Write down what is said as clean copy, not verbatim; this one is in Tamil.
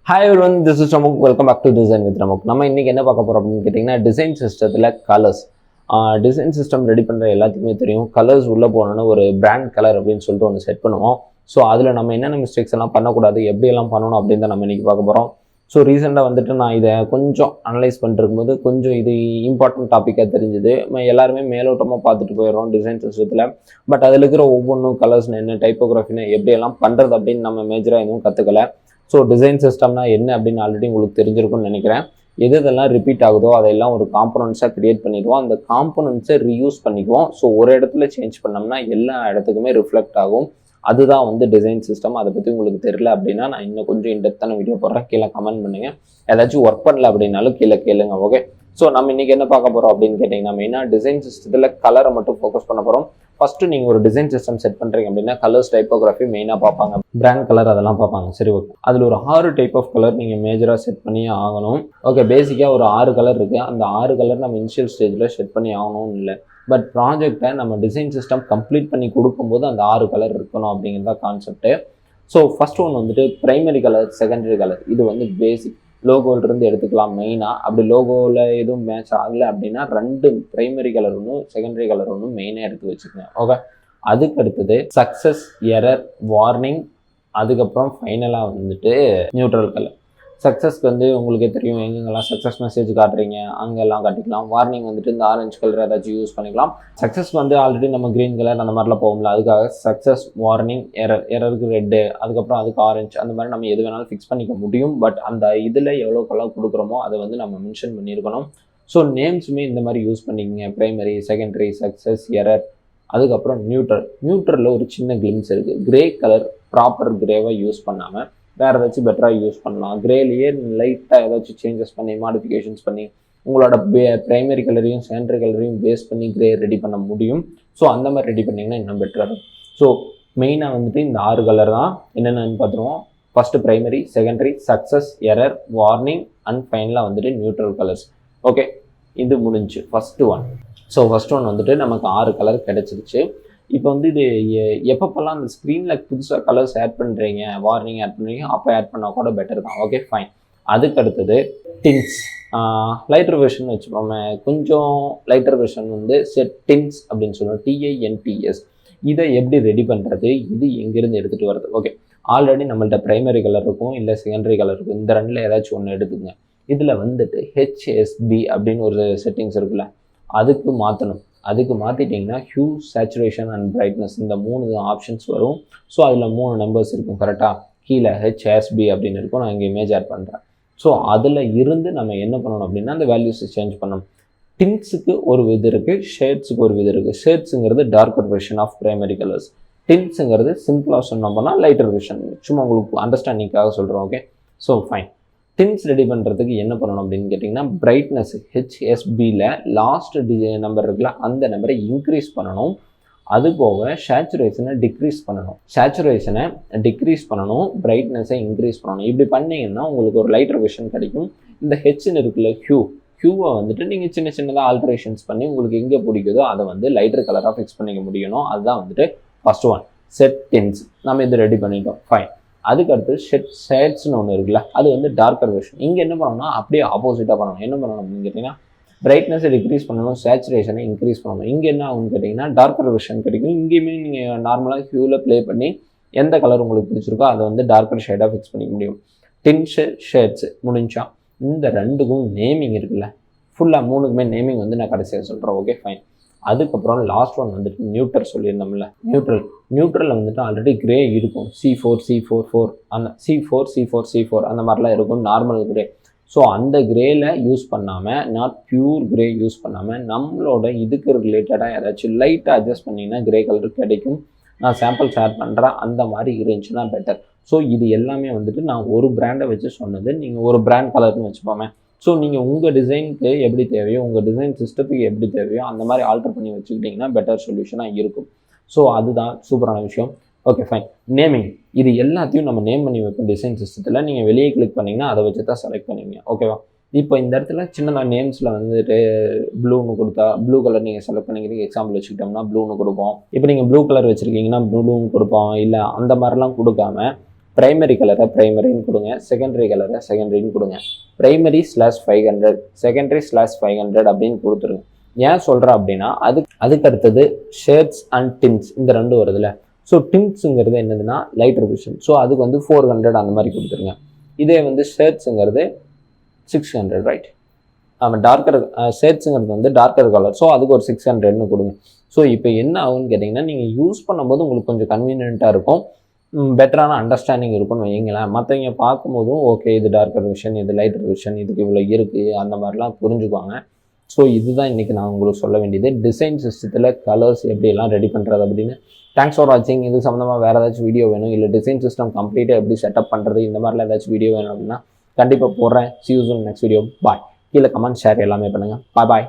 Hi everyone, this is Ramuk. Welcome back to Design with Ramuk. நம்ம இன்னைக்கு என்ன பார்க்க போறோம் அப்படின்னு கேட்டிங்கன்னா டிசைன் சிஸ்டத்தில் கலர்ஸ். டிசைன் சிஸ்டம் ரெடி பண்ணுற எல்லாத்துக்குமே தெரியும், கலர்ஸ் உள்ளே போனோன்னா ஒரு பிராண்ட் கலர் அப்படின்னு சொல்லிட்டு ஒன்று செட் பண்ணுவோம். ஸோ அதில் நம்ம என்னென்ன மிஸ்டேக்ஸ் எல்லாம் பண்ணக்கூடாது, எப்படியெல்லாம் பண்ணணும் அப்படின்னு தான் நம்ம இன்றைக்கி பார்க்க போகிறோம். ஸோ ரீசெண்டாக வந்துட்டு நான் இதை கொஞ்சம் அனலைஸ் பண்ணிருக்கும்போது கொஞ்சம் இது இம்பார்ட்டன்ட் டாப்பிக்காக தெரிஞ்சுது. எல்லாருமே மேலோட்டமாக பார்த்துட்டு போயிடுறோம் டிசைன் சிஸ்டத்தில். பட் அதில் இருக்கிற ஒவ்வொன்றும் கலர்ஸ்னு என்ன, டைப்போகிராஃபின்னு எப்படியெல்லாம் பண்ணுறது அப்படின்னு நம்ம மேஜராக எதுவும் கற்றுக்கலை. ஸோ டிசைன் சிஸ்டம்னா என்ன அப்படின்னு ஆல்ரெடி உங்களுக்கு தெரிஞ்சிருக்கும்னு நினைக்கிறேன். எதெல்லாம் ரிப்பீட் ஆகுதோ அதெல்லாம் ஒரு காம்பனன்ட்ஸாக க்ரியேட் பண்ணிடுவோம். அந்த காம்பனன்ட்ஸை ரீயூஸ் பண்ணிக்குவோம். ஸோ ஒரு இடத்துல சேஞ்ச் பண்ணோம்னா எல்லா இடத்துக்குமே ரிஃப்ளெக்ட் ஆகும். அதுதான் வந்து டிசைன் சிஸ்டம். அதை பற்றி உங்களுக்கு தெரியல அப்படின்னா நான் இன்னும் கொஞ்சம் இன்டெப்த்தான வீடியோ போடுறேன், கீழே கமெண்ட் பண்ணுங்கள். ஏதாச்சும் ஒர்க் பண்ணல அப்படின்னாலும் கீழே கேளுங்க. ஓகே, ஸோ நம்ம இன்றைக்கி என்ன பார்க்க போகிறோம் அப்படின்னு கேட்டிங்கன்னா, மெயினாக டிசைன் சிஸ்டத்தில் கலரை மட்டும் ஃபோக்கஸ் பண்ண போகிறோம். ஃபஸ்ட்டு நீங்கள் ஒரு டிசைன் சிஸ்டம் செட் பண்ணுறீங்க அப்படின்னா கலர்ஸ், டைப்போகிராஃபி மெயினாக பார்ப்பாங்க, பிராண்ட் கலர் அதெல்லாம் பார்ப்பாங்க. சரி, ஓகே. அதில் ஒரு 6 டைப் ஆஃப் கலர் நீங்கள் மேஜராக செட் பண்ணி ஆகணும். ஓகே, பேசிக்காக ஒரு 6 கலர் இருக்குது. அந்த 6 கலர் நம்ம இனிஷியல் ஸ்டேஜில் செட் பண்ணி ஆகணும்னு இல்லை. பட் ப்ராஜெக்டை நம்ம டிசைன் சிஸ்டம் கம்ப்ளீட் பண்ணி கொடுக்கும்போது அந்த 6 கலர் இருக்கணும் அப்படிங்கிறத கான்செப்ட்டு. ஸோ ஃபஸ்ட் ஒன் வந்துட்டு ப்ரைமரி கலர், செகண்டரி கலர். இது வந்து பேசிக் லோகோவிலிருந்து எடுத்துக்கலாம் மெயினாக. அப்படி லோகோவில் எதுவும் மேட்ச் ஆகலை அப்படின்னா 2 ப்ரைமரி கலர் ஒன்றும் செகண்டரி கலர் ஒன்றும் மெயினாக எடுத்து வச்சுக்கோங்க. ஓகே, அதுக்கு அடுத்தது சக்ஸஸ், எரர், வார்னிங், அதுக்கப்புறம் ஃபைனலாக வந்துட்டு நியூட்ரல் கலர். சக்ஸஸ்க்கு வந்து உங்களுக்கே தெரியும், எங்கெங்கெல்லாம் சக்ஸஸ் மெசேஜ் காட்டுறீங்க அங்கெல்லாம் காட்டிக்கலாம். வார்னிங் வந்துட்டு இந்த ஆரஞ்சு கலர் ஏதாச்சும் யூஸ் பண்ணிக்கலாம். சக்ஸஸ் வந்து ஆல்ரெடி நம்ம க்ரீன் கலர் அந்த மாதிரிலாம் போகும்ல, அதுக்காக சக்ஸஸ், வார்னிங், எரருக்கு ரெட்டு, அதுக்கப்புறம் அதுக்கு ஆரஞ்சு, அந்த மாதிரி நம்ம எது வேணாலும் ஃபிக்ஸ் பண்ணிக்க முடியும். பட் அந்த இதில் எவ்வளோ கலர் கொடுக்குறோமோ அதை வந்து நம்ம மென்ஷன் பண்ணியிருக்கணும். ஸோ நேம்ஸுமே இந்த மாதிரி யூஸ் பண்ணிக்கங்க. ப்ரைமரி, செகண்டரி, சக்ஸஸ், எரர், அதுக்கப்புறம் நியூட்ரலில் ஒரு சின்ன கிளிம்ஸ் இருக்குது. கிரே கலர் ப்ராப்பர் கிரேவை யூஸ் பண்ணாமல் வேறு ஏதாச்சும் பெட்டராக யூஸ் பண்ணலாம். கிரேலேயே லைட்டாக ஏதாச்சும் சேஞ்சஸ் பண்ணி, மாடிஃபிகேஷன்ஸ் பண்ணி உங்களோட ப்ரைமரி கலரையும் செகண்டரி கலரையும் பேஸ் பண்ணி கிரே ரெடி பண்ண முடியும். ஸோ அந்த மாதிரி ரெடி பண்ணிங்கன்னா இன்னும் பெட்டராக இருக்கும். ஸோ மெயினாக வந்துட்டு இந்த 6 கலர் தான் என்னென்னு பார்த்துருவோம். First primary, secondary, success, error, warning and ஃபைனலாக வந்துட்டு நியூட்ரல் கலர்ஸ். ஓகே, இது முடிஞ்சு first one. So first one வந்துட்டு நமக்கு 6 கலர் கிடச்சிருச்சு. இப்போ வந்து இது எப்பப்பெல்லாம் அந்த ஸ்க்ரீனில் புதுசாக கலர்ஸ் ஆட் பண்ணுறீங்க, வார்னிங் ஆட் பண்ணுறீங்க, அப்போ ஆட் பண்ணால் கூட பெட்டர் தான். Okay, fine. அதுக்கு அடுத்தது டின்ஸ், லைட்டர் வெர்ஷன் வச்சுப்போமே. கொஞ்சம் லைட்டர் வெர்ஷன் வந்து டின்ஸ் அப்படின்னு சொல்லுவோம், TINTS. இதை எப்படி ரெடி பண்ணுறது, இது எங்கேருந்து எடுத்துகிட்டு வருது? ஓகே, ஆல்ரெடி நம்மள்ட்ட ப்ரைமரி கலர் இருக்கும், இல்லை செகண்டரி கலர் இருக்கும். இந்த 2ல் ஏதாச்சும் ஒன்று எடுத்துங்க. இதில் வந்துட்டு HSB அப்படின்னு ஒரு செட்டிங்ஸ் இருக்குல்ல, அதுக்கு மாற்றணும். அதுக்கு மாற்றிட்டிங்கன்னா ஹியூ, சேச்சுரேஷன் அண்ட் பிரைட்னஸ், இந்த 3 ஆப்ஷன்ஸ் வரும். ஸோ அதில் 3 நம்பர்ஸ் இருக்கும் கரெக்டாக. கீழே HSB அப்படின்னு இருக்கும். நான் இங்கே இமேஜ் ஆட் பண்ணுறேன். ஸோ அதில் இருந்து நம்ம என்ன பண்ணணும் அப்படின்னா அந்த வேல்யூஸை சேஞ்ச் பண்ணணும். டின்ஸுக்கு ஒரு விது இருக்குது, ஷேட்ஸுக்கு ஒரு விது இருக்குது. ஷேட்ஸுங்கிறது darker version of primary colours. டின்ஸுங்கிறது சிம்பிளாக சொன்னோம் பண்ணால் லைட்டர் வெர்ஷன். சும்மா உங்களுக்கு அண்டர்ஸ்டாண்டிங்காக சொல்கிறோம். Okay, so fine. Tints ready பண்ணுறதுக்கு என்ன பண்ணணும் அப்படின்னு கேட்டிங்கன்னா, பிரைட்னஸ் HSBயில் லாஸ்ட் நம்பர் இருக்குல்ல, அந்த நம்பரை இன்க்ரீஸ் பண்ணணும். அது போக சேச்சுரேஷனை டிக்ரீஸ் பண்ணணும், பிரைட்னஸை இன்க்ரீஸ் பண்ணணும். இப்படி பண்ணிங்கன்னா உங்களுக்கு ஒரு லைட்டர் வெர்ஷன் கிடைக்கும். இந்த ஹெச்னு இருக்குல்ல, ஹியூவை வந்துட்டு நீங்கள் சின்ன சின்னதாக ஆல்ட்ரேஷன்ஸ் பண்ணி உங்களுக்கு எங்கே பிடிக்குதோ அதை வந்து லைட்டர் கலராக ஃபிக்ஸ் பண்ணிக்க முடியணும். அதுதான் வந்துட்டு ஃபஸ்ட் ஒன், செட் டின்ஸ். நம்ம இது ரெடி பண்ணிட்டோம், ஃபைன். அதுக்கடுத்து ஷேட்ஸ்னு ஒன்று இருக்குல்ல, அது வந்து டார்க்கர் வெர்ஷன். இங்கே என்ன பண்ணணும்னா அப்படியே ஆப்போசிட்டாக பண்ணணும். என்ன பண்ணணும் அப்படின்னு கேட்டிங்கன்னா, பிரைட்னஸை டிக்ரீஸ் பண்ணணும், சேச்சுரேஷனை இன்க்ரீஸ் பண்ணணும். இங்கே என்ன ஆகுன்னு கேட்டிங்கன்னா டார்க்கர் வெர்ஷன் கிடைக்கும். இங்கேயுமே நீங்கள் நார்மலாக ஹியூவில் ப்ளே பண்ணி எந்த கலர் உங்களுக்கு பிடிச்சிருக்கோ அதை வந்து டார்க்கர் ஷேடாக ஃபிக்ஸ் பண்ணிக்க முடியும். ஷேட்ஸ் முடிஞ்சா. இந்த 2க்கும் நேமிங் இருக்குல்ல, ஃபுல்லாக 3க்குமே நேமிங் வந்து நான் கடைசியாக சொல்கிறேன். Okay, fine. அதுக்கப்புறம் லாஸ்ட் ஒன் வந்துட்டு நியூட்ரல் சொல்லியிருந்தோம்ல, நியூட்ரலில் வந்துட்டு ஆல்ரெடி கிரே இருக்கும். C4 அந்த C4 அந்த மாதிரிலாம் இருக்கும், நார்மல் கிரே. ஸோ அந்த கிரேல யூஸ் பண்ணாமல், நாட் பியூர் கிரே யூஸ் பண்ணாமல், நம்மளோட இதுக்கு ரிலேட்டடாக ஏதாச்சும் லைட்டாக அட்ஜஸ்ட் பண்ணிங்கன்னா கிரே கலர் கிடைக்கும். நான் சாம்பிள் ஷேர் பண்ணுறேன், அந்த மாதிரி இருந்துச்சுன்னா பெட்டர். ஸோ இது எல்லாமே வந்துட்டு நான் ஒரு பிராண்டை வச்சு சொன்னது. நீங்கள் ஒரு பிராண்ட் கலர்னு வச்சுப்போமே. ஸோ நீங்கள் உங்கள் டிசைனுக்கு எப்படி தேவையோ, உங்கள் டிசைன் சிஸ்டத்துக்கு எப்படி தேவையோ அந்த மாதிரி ஆல்டர் பண்ணி வச்சுக்கிட்டிங்கன்னா பெட்டர் சொல்யூஷனாக இருக்கும். ஸோ அதுதான் சூப்பரான விஷயம். Okay, fine. நேமிங், இது எல்லாத்தையும் நம்ம நேம் பண்ணி வைப்போம் டிசைன் சிஸ்டத்தில். நீங்கள் வெளியே கிளிக் பண்ணிங்கன்னா அதை வச்சு தான் செலக்ட் பண்ணுவீங்க. ஓகேவா? இப்போ இந்த இடத்துல சின்னதாக நேம்ஸில் வந்துட்டு ப்ளூன்னு கொடுத்தா ப்ளூ கலர் நீங்கள் செலக்ட் பண்ணிக்கிறீங்க. எக்ஸாம்பிள் வச்சுக்கிட்டோம்னா ப்ளூன்னு கொடுப்போம். இப்போ நீங்கள் ப்ளூ கலர் வச்சுருக்கீங்கன்னா ப்ளூன்னு கொடுப்போம். இல்லை அந்த மாதிரிலாம் கொடுக்காம பிரைமரி கலரை பிரைமரின்னு கொடுங்க, செகண்டரி கலரை செகண்டரின்னு கொடுங்க. primary/500 secondary/500 அப்படின்னு கொடுத்துருங்க. ஏன் சொல்கிறேன் அப்படின்னா அதுக்கு அடுத்தது ஷேட்ஸ் அண்ட் டிம்ஸ் இந்த ரெண்டும் வருதுல்ல. ஸோ டிம்ஸுங்கிறது என்னதுன்னா லைட்டர் விஷன். ஸோ அதுக்கு வந்து 400 அந்த மாதிரி கொடுத்துருங்க. இதே வந்து ஷேட்ஸுங்கிறது 600, ரைட்? ஆமாம், டார்க்கர் ஷேட்ஸுங்கிறது வந்து டார்க்கர் கலர். ஸோ அதுக்கு ஒரு 600ன்னு கொடுங்க. ஸோ இப்போ என்ன ஆகுன்னு கேட்டிங்கன்னா, நீங்கள் யூஸ் பண்ணும்போது உங்களுக்கு கொஞ்சம் கன்வீனியண்ட்டாக இருக்கும், பெட்டரான அண்டர்ஸ்டாண்டிங் இருக்குன்னு வைங்களேன். மற்றவங்க பார்க்கும்போதும் ஓகே இது டார்க்கர் விஷன், இது லைட்டர் விஷன், இதுக்கு இவ்வளோ இருக்குது அந்த மாதிரிலாம் புரிஞ்சுக்குவாங்க. ஸோ இதுதான் இன்றைக்கி நான் உங்களுக்கு சொல்ல வேண்டியது, டிசைன் சிஸ்டத்தில் கலர்ஸ் எப்படியெல்லாம் ரெடி பண்ணுறது அப்படின்னு. தேங்க்ஸ் ஃபார் வாட்சிங். இது சம்மந்தமாக வேறு ஏதாச்சும் வீடியோ வேணும், இல்லை டிசைன் சிஸ்டம் கம்ப்ளீட்டாக எப்படி செட்டப் பண்ணுறது இந்த மாதிரிலாம் ஏதாச்சும் வீடியோ வேணும் அப்படின்னா கண்டிப்பாக போடுறேன். see you soon next video. பாய். கீழே கமெண்ட் ஷேர் எல்லாமே பண்ணுங்கள். பாய்.